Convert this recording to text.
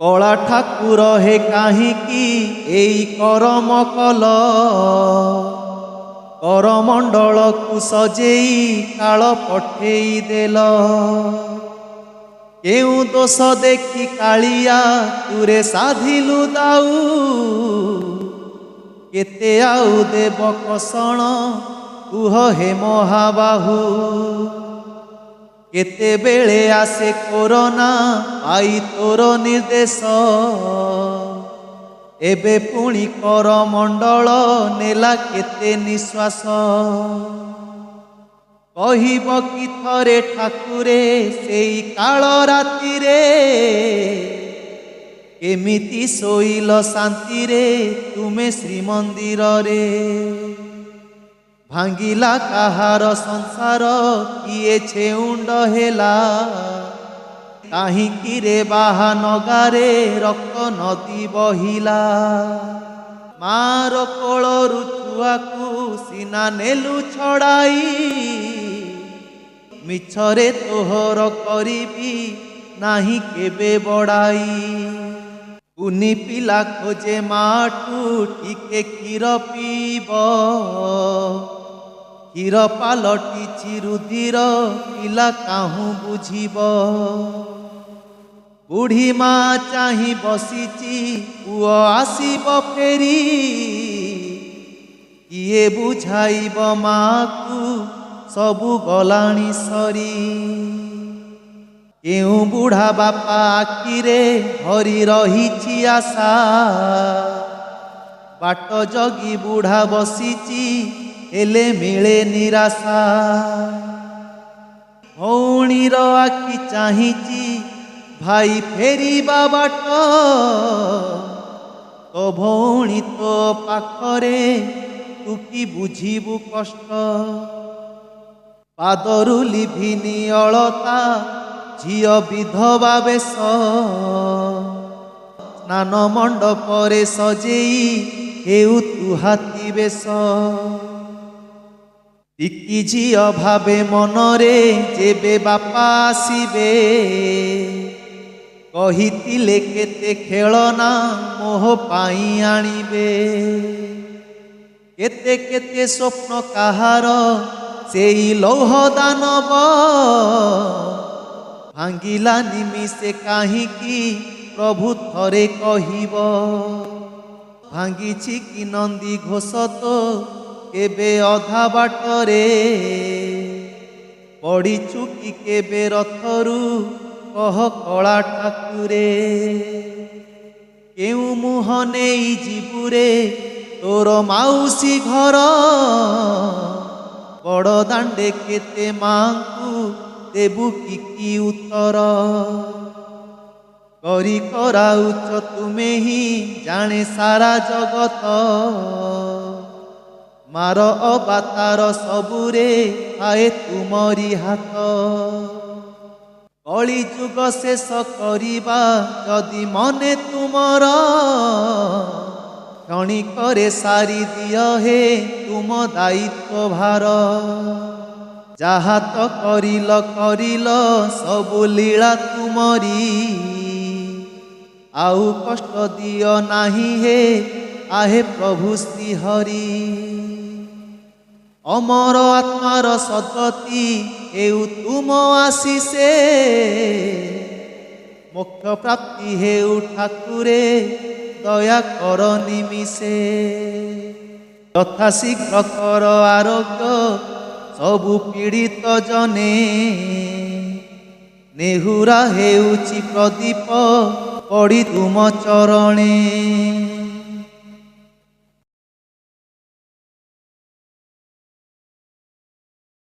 कला ठाकुर हे काहींकी एई करम कल करमंडल को सजेई काल पठेई देल केउ दोष देखी कालिया तुरे साधिलु दाऊ केते आउ देव कषण कुह हे महाबाहू केते बेले आसे कोरोना आई तोर निर्देश एबे पुणी करमंडल नेला केते निश्वास कहिब कि थरे ठाकुरे सेई काल राति रे केमिति सोइल शांति रे तुमे श्रीमंदिर रे भांगिला काहार संसार किए छेउंड हेला काहींकी रे बाहा नगारे रक्त नदी बहिला मार कोलरु छुआकू सीना नेलु छड़ाई मिछरे तोहर करिबी नाही केबे बड़ाई कुनी पिला खोजे माटू टिके क्षीर पीब क्षीर पालटी रुधिर पिला काहू बुझीब बुढ़ी माँ चाही बसीची पुओ आसीब फेरी किए बुझाइब माँ को सबु गलाणी सरी केउ बुढ़ा बापा आखिरे हरी रही आशा बाट जगी बुढ़ा बसीची एले मिले निराशा भौणीर आखि चाहिची भाई फेरिबा बाट तो भौणी तो पाखरे तू कि बुझीबु कष्ट पादरु लिभिनी अलता झियो विधवा बेश स्नान मंडपरे सजेई हेउ तु हाथी बेश टिकी झियो भावे मनरे जेबे बापा आसीबे कहितिले केते खेलना मोह पाई आनिबे केते केते स्वप्न काहार सेई लौह दानव भांगिला निमिषे काहींकी प्रभु थरे कहिब भांगिछि कि नंदी घोष तो केबे अधा बाटरे पड़ीचु कि केबे रथरु कह कला ठाकुरे केउ मुह नेई जीबुरे तोर माउसी घर बड़ दांडे केते मांकु देबु कि उत्तर करी कराउच तुमे ही जाने सारा जगत मार अबातार सबुरे आए तुमरी हाथ कली जुग शेष करिबा जदि मने तुमर क्षणिकरे सारी दिय हे तुम दायित्व भार जहा तो करिल सबु लीला तुमरी आउ कष्ट दिय नाही हे आहे प्रभु श्री हरि अमर आत्मार सद्गति हेउ तुम आशीषे मोक्ष प्राप्ति हेउ ठाकुरे दया कर निमिषे यथा शीघ्र कर आरोग्य सबु पीड़ित जने नेहुरा हेउछि प्रदीप पड़ी तुम चरणे।